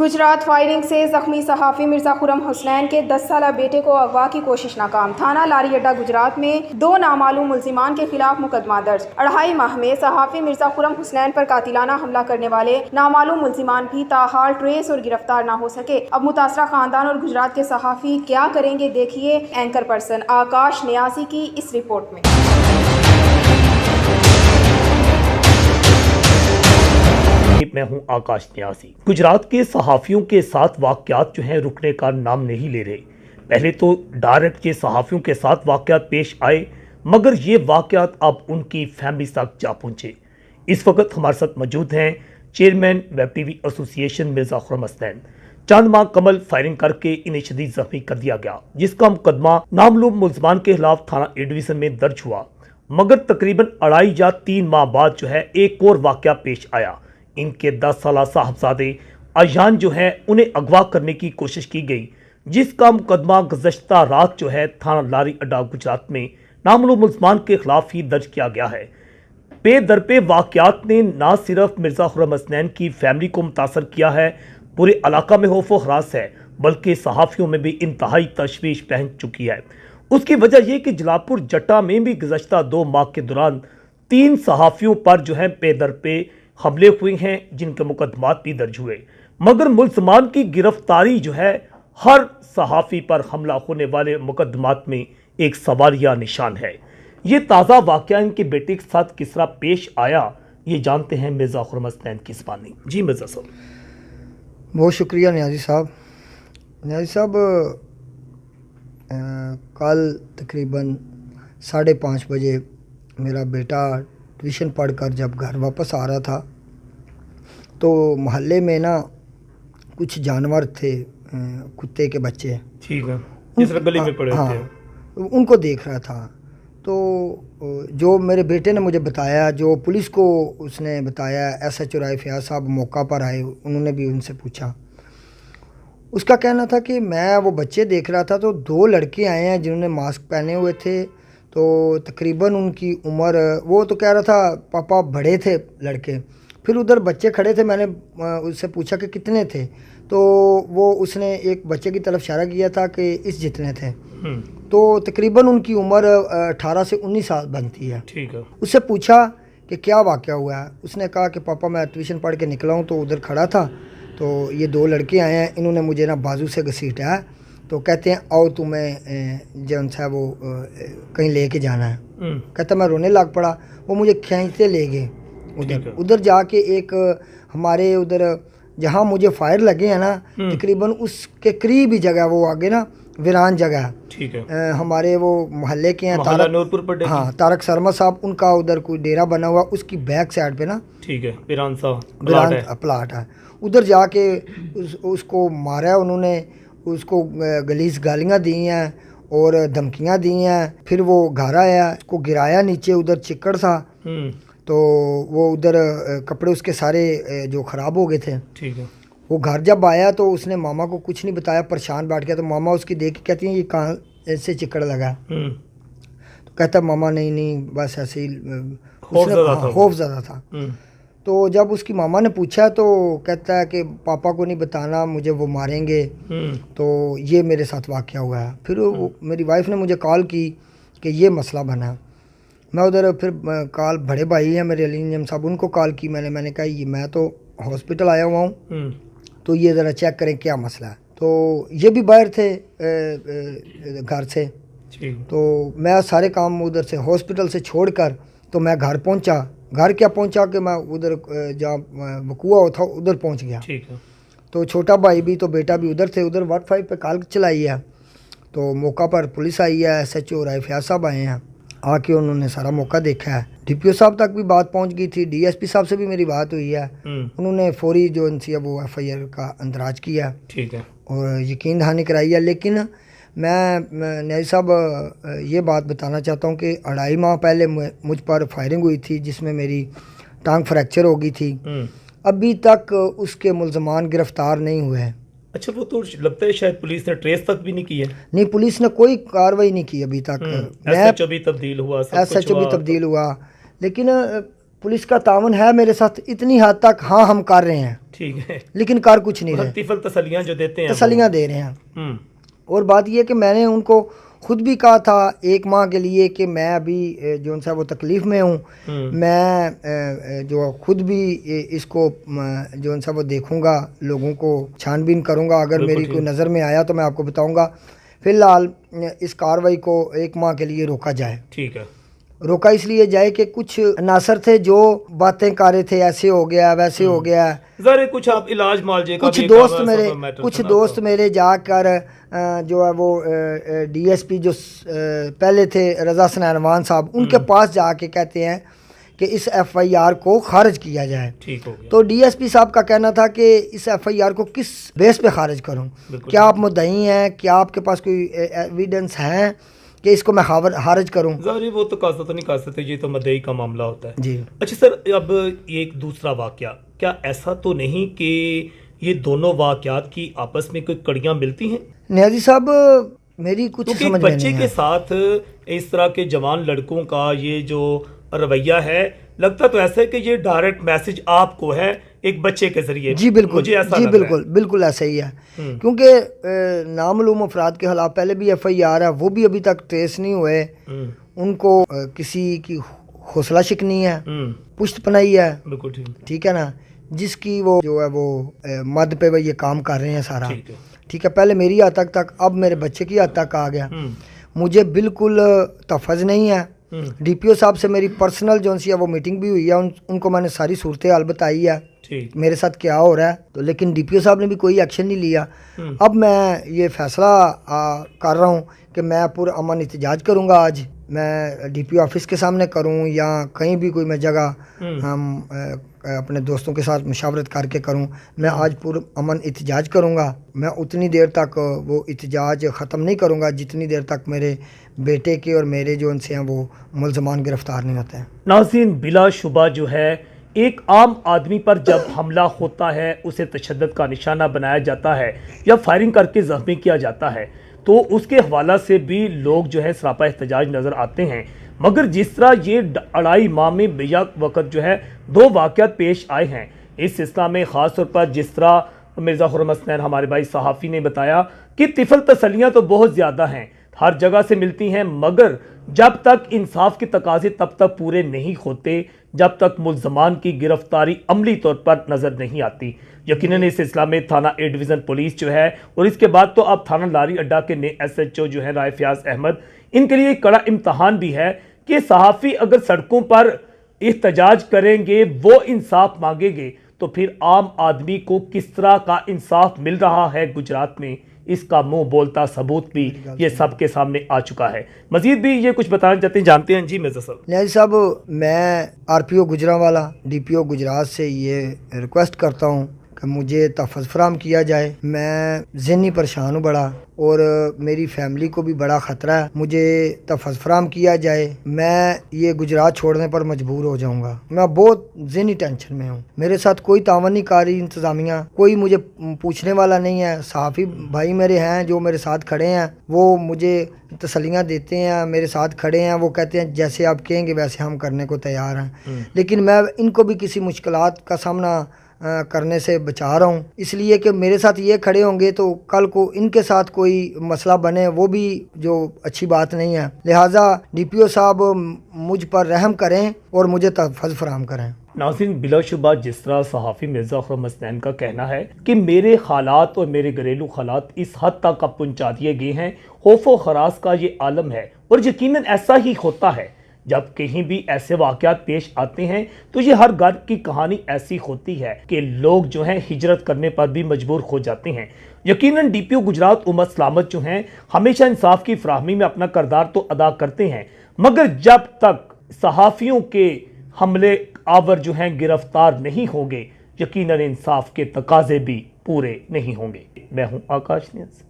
Gujarat firing से जख्मी सहाफ़ी मिर्ज़ा खुर्रम हुसनैन के 10 साला बेटे को अगवा की कोशिश नाकाम। थाना लारी अड्डा गुजरात में 2 नामालूम मुल्जिमान के खिलाफ मुकदमा दर्ज। 2.5 माह में सहाफ़ी मिर्ज़ा खुर्रम हुसनैन पर कातिलाना हमला करने वाले नामालूम मुल्जिमान भी ताहाल ट्रेस और गिरफ्तार ना हो सके। अब मुतासरा खानदान और गुजरात के सहाफ़ी क्या करेंगे, देखिए एंकर पर्सन आकाश न्यासी की इस रिपोर्ट में। मैं हूं आकाश न्यासी। गुजरात के सहाफ़ियों के साथ वाक़यात जो हैं रुकने का नाम नहीं ले रहे। पहले तो डायरेक्ट के सहाफ़ियों के साथ वाक़यात पेश आए, मगर ये वाक़यात अब उनकी फैमिली तक जा पहुँचे। इस वक्त हमारे साथ मौजूद हैं chairman web TV association Mirza Khurram Husnain. चंद माह कमल फायरिंग करके इन्हें शदीद जख्मी कर दिया गया, जिसका मुकदमा नामलूम मुल्ज़मान के खिलाफ थाना ए डिवीज़न में दर्ज हुआ। मगर तकरीबन 2.5 या 3 माह बाद जो है एक और वाक़या पेश आया। इनके 10 साला साहबजादे अयान जो है उन्हें अगवा करने की कोशिश की गई, जिसका मुकदमा गुज़श्ता रात जो है थाना लारी अड्डा गुजरात में नामलूम मुल्ज़मान के खिलाफ ही दर्ज किया गया है। पे दर पे वाक़यात ने न सिर्फ मिर्ज़ा खुर्रम हुसनैन की फैमिली को मुतासर किया है, पूरे इलाका में खौफ व हरास है, बल्कि सहाफ़ियों में भी इंतहाई तशवीश पहन चुकी है। उसकी वजह यह कि जलालपुर जट्टा में भी गुज़श्ता 2 माह के दौरान 3 सहाफ़ियों पर जो है पे दर पे हमले हुए हैं, जिनके मुकदमात भी दर्ज हुए। मगर मुल्ज़मान की गिरफ्तारी जो है हर सहाफ़ी पर हमला होने वाले मुकदमात में एक सवालिया निशान है। ये ताज़ा वाक़या इनके बेटे के साथ किस तरह पेश आया, ये जानते हैं मिर्ज़ा खुर्रम हुसनैन की ज़बानी। जी मिर्ज़ा साहब। बहुत शुक्रिया न्याजी साहब। न्याजी साहब, कल तकरीबन 5:30 बजे मेरा बेटा ट्यूशन पढ़कर जब घर वापस आ रहा था तो मोहल्ले में ना कुछ जानवर थे, कुत्ते के बच्चे। ठीक है, जिस गली में पड़े थे, उनको देख रहा था। तो जो मेरे बेटे ने मुझे बताया, जो पुलिस को उसने बताया, SHO राय फयाज साहब मौका पर आए, उन्होंने भी उनसे पूछा। उसका कहना था कि मैं वो बच्चे देख रहा था तो 2 लड़के आए हैं जिन्होंने मास्क पहने हुए थे। तो तकरीबन उनकी उम्र, वो तो कह रहा था पापा बड़े थे लड़के। फिर उधर बच्चे खड़े थे, मैंने उससे पूछा कि कितने थे, तो वो उसने एक बच्चे की तरफ इशारा किया था कि इस जितने थे। तो तकरीबन उनकी उम्र 18 से 19 साल बनती है। ठीक है। उससे पूछा कि क्या वाक़या हुआ है। उसने कहा कि पापा मैं ट्यूशन पढ़ के निकला हूँ तो उधर खड़ा था, तो ये 2 लड़के आए हैं, इन्होंने मुझे ना बाजू से घसीटा है। तो कहते हैं आओ तुम्हें जो सा वो कहीं लेके जाना है। कहता मैं रोने लग पड़ा। वो मुझे खींचते ले गए उधर जाके एक हमारे उधर जहाँ मुझे फायर लगे हैं ना, तकरीबन उसके करीब ही जगह, वो आगे ना वीरान जगह है। ठीक है। हमारे वो मोहल्ले के हैं तारक, हाँ तारक शर्मा साहब, उनका उधर कोई डेरा बना हुआ, उसकी बैक साइड पे ना, ठीक है, वीरान प्लाट है। उधर जाके उसको मारा उन्होंने, उसको गलीस गालियाँ दी हैं और धमकियाँ दी हैं। फिर वो घर आया, उसको गिराया नीचे, उधर चिक्कड़ था। तो वो उधर कपड़े उसके सारे जो ख़राब हो गए थे। ठीक है। वो घर जब आया तो उसने मामा को कुछ नहीं बताया, परेशान बैठ गया। तो मामा उसकी देख के कहती हैं ये कहाँ ऐसे चिक्कड़ लगा। तो कहता मामा नहीं बस ऐसे ही, खौफ ज़्यादा था। तो जब उसकी मामा ने पूछा तो कहता है कि पापा को नहीं बताना, मुझे वो मारेंगे। तो ये मेरे साथ वाक़या हुआ है। फिर मेरी वाइफ ने मुझे कॉल की कि ये मसला बना। मैं उधर फिर कॉल बड़े भाई हैं मेरे अली नियम साहब, उनको कॉल की मैंने कहा ये मैं तो हॉस्पिटल आया हुआ हूँ, तो ये ज़रा चेक करें क्या मसला है। तो ये भी बाहर थे घर से। तो मैं सारे काम उधर से हॉस्पिटल से छोड़कर तो मैं घर पहुँचा। घर क्या पहुंचा कि मैं उधर जहाँ वकूआ था उधर पहुंच गया। ठीक है। तो छोटा भाई भी तो बेटा भी उधर थे, उधर 115 पे कॉल चलाई है। तो मौका पर पुलिस आई है, SHO राय फयाज साहब आए हैं, आके उन्होंने सारा मौका देखा है। DPO साहब तक भी बात पहुंच गई थी, DSP साहब से भी मेरी बात हुई है। उन्होंने फौरी जो इनसी वो FIR का अंदराज किया। ठीक है। और यकीन दहानी कराई है। लेकिन मैं न्याजी साहब ये बात बताना चाहता हूँ कि 2.5 माह पहले मुझ पर फायरिंग हुई थी, जिसमें मेरी टांग फ्रैक्चर हो गई थी। अभी तक उसके मुल्ज़मान गिरफ्तार नहीं हुए हैं। अच्छा, वो तो लगता है शायद पुलिस ने ट्रेस तक भी नहीं की है। नहीं, पुलिस ने कोई कार्रवाई नहीं की अभी तक। SHO भी तब्दील हुआ, SHO भी तब्दील हुआ, लेकिन पुलिस का तावन है मेरे साथ इतनी हद तक, हाँ हम कर रहे हैं, ठीक है, लेकिन कर कुछ नहीं रहे, तिफल तसलियां जो देते हैं तसलियाँ दे रहे हैं। हम्म, और बात यह कि मैंने उनको खुद भी कहा था 1 माह के लिए कि मैं अभी जो सा वो तकलीफ़ में हूँ, मैं जो खुद भी इसको जो सा वो देखूँगा, लोगों को छानबीन करूँगा, अगर मेरी कोई नज़र में आया तो मैं आपको बताऊँगा। फ़िलहाल इस कार्रवाई को 1 माह के लिए रोका जाए। ठीक है, रोका इसलिए जाए कि कुछ नासर थे जो बातें कर रहे थे, ऐसे हो गया वैसे हो गया। ज़रा कुछ आप इलाज मालजे का कुछ भी दोस्त एक मेरे मैटर कुछ सुना दोस्त तो। मेरे जाकर जो है वो डीएसपी जो पहले थे रज़ा सनैनवान साहब, उनके पास जाके कहते हैं कि इस एफआईआर को खारिज किया जाए। ठीक हो गया। तो डीएसपी साहब का कहना था कि इस एफआईआर को किस बेस पे खारिज करूं, क्या आप मुद्दई हैं, क्या आपके पास कोई एविडेंस है कि इसको मैं खारिज करूं। ज़ाहिर वो तो कासा तो नहीं कर सकते, ये तो मदई का मामला होता है जी। अच्छा सर, अब एक दूसरा वाकया, क्या ऐसा तो नहीं कि ये दोनों वाकयात की आपस में कोई कड़ियां मिलती हैं? नियाजी साहब मेरी कुछ क्योंकि समझ में बच्चे नहीं के है। साथ इस तरह के जवान लड़कों का ये जो रवैया है, लगता तो ऐसा है कि ये डायरेक्ट मैसेज आपको है एक बच्चे के जरिए। जी बिल्कुल, मुझे ऐसा जी लग रहा है। बिल्कुल बिल्कुल ऐसा ही है, क्योंकि नामालूम अफराद के खिलाफ पहले भी एफआईआर है, वो भी अभी तक ट्रेस नहीं हुए। उनको किसी की हौसला शिकनी है, पुश्त पनाई है, बिल्कुल ठीक, ठीक है ना, जिसकी वो जो है वो मद पे वो ये काम कर रहे हैं सारा। ठीक है। ठीक है, पहले मेरी हद तक, अब मेरे बच्चे की हद तक आ गया। मुझे बिल्कुल तफज नहीं है। डीपीओ साहब से मेरी पर्सनल जो सी है वो मीटिंग भी हुई है, उनको मैंने सारी सूरत हाल बताई है ठीक। मेरे साथ क्या हो रहा है, तो लेकिन डीपीओ साहब ने भी कोई एक्शन नहीं लिया। अब मैं ये फैसला कर रहा हूँ कि मैं पूरा अमन एहतजाज करूँगा। आज मैं डीपीओ ऑफिस के सामने करूँ या कहीं भी कोई मैं जगह हम अपने दोस्तों के साथ मशावरत करके करूँ, मैं आज पूरा अमन एहतजाज करूँगा। मैं उतनी देर तक वो एहतजाज ख़त्म नहीं करूँगा जितनी देर तक मेरे बेटे के और मेरे जो उनसे हैं वो मुल्ज़मान गिरफ्तार नहीं होते हैं। नाज़रीन, बिलाशुबा जो है एक आम आदमी पर जब हमला होता है, उसे तशद्दुद का निशाना बनाया जाता है या फायरिंग करके ज़ख्मी किया जाता है, तो उसके हवाला से भी लोग जो है सरापा एहतजाज नज़र आते हैं। मगर जिस तरह ये 2.5 माह में बेया वक्त जो है 2 वाक़यात पेश आए हैं इस सिलसिला में, ख़ास तौर पर जिस तरह मिर्ज़ा खुर्रम हसनैन हमारे भाई सहाफ़ी ने बताया कि तिफल तसलियाँ तो बहुत ज़्यादा हैं, हर जगह से मिलती हैं, मगर जब तक इंसाफ के तकाजे तब तक पूरे नहीं होते, जब तक मुल्ज़मान की गिरफ्तारी अमली तौर पर नज़र नहीं आती। यकीनन इस सिलसिला में थाना ए डिवीज़न पुलिस जो है और इसके बाद तो अब थाना लारी अड्डा के नए SHO जो है राय फयाज अहमद, इनके लिए एक कड़ा इम्तहान भी है कि सहाफ़ी अगर सड़कों पर एहतजाज करेंगे, वो इंसाफ मांगेंगे, तो फिर आम आदमी को किस तरह का इंसाफ मिल रहा है गुजरात में, इसका मुंह बोलता सबूत भी ये सबके सामने आ चुका है। मजीद भी ये कुछ बताना चाहते हैं, जानते हैं जी मिर्ज़ा साहब। नियाज़ी साहब, मैं RPO गुजरांवाला DPO गुजरात से ये रिक्वेस्ट करता हूँ कि मुझे तहफ़्फ़ुज़ फराहम किया जाए। मैं ज़हनी परेशान हूँ बड़ा, और मेरी फैमिली को भी बड़ा ख़तरा है, मुझे तहफ़्फ़ुज़ फराहम किया जाए। मैं ये गुजरात छोड़ने पर मजबूर हो जाऊँगा, मैं बहुत ज़हनी टेंशन में हूँ। मेरे साथ कोई तावन नहीं कर रही इंतज़ामिया, कोई मुझे पूछने वाला नहीं है। सहाफ़ी भाई मेरे हैं जो मेरे साथ खड़े हैं, वो मुझे तसल्लियाँ देते हैं, मेरे साथ खड़े हैं, वो कहते हैं जैसे आप कहेंगे वैसे हम करने को तैयार हैं। लेकिन मैं इनको भी किसी मुश्किलात का सामना करने से बचा रहा हूँ, इसलिए कि मेरे साथ ये खड़े होंगे तो कल को इनके साथ कोई मसला बने, वो भी जो अच्छी बात नहीं है। लिहाजा DPO साहब मुझ पर रहम करें और मुझे तहफ़्फ़ुज़ फराहम करें। नाज़रीन, बिलाशुबा जिस तरह सहाफ़ी मिर्ज़ा खुर्रम हसनैन का कहना है कि मेरे हालात और मेरे घरेलू हालात इस हद तक अब पहुँचा दिए गए हैं, खौफ व खरास का ये आलम है, और यकीनन ऐसा ही होता है। जब कहीं भी ऐसे वाक़यात पेश आते हैं तो ये हर घर की कहानी ऐसी होती है कि लोग जो हैं हिजरत करने पर भी मजबूर हो जाते हैं। यकीनन DPO गुजरात उमर सलामत जो हैं हमेशा इंसाफ की फराहमी में अपना किरदार तो अदा करते हैं, मगर जब तक सहाफ़ियों के हमले आवर जो हैं गिरफ्तार नहीं होंगे, यकीनन इंसाफ के तकाजे भी पूरे नहीं होंगे। मैं हूँ आकाश न्यूज़।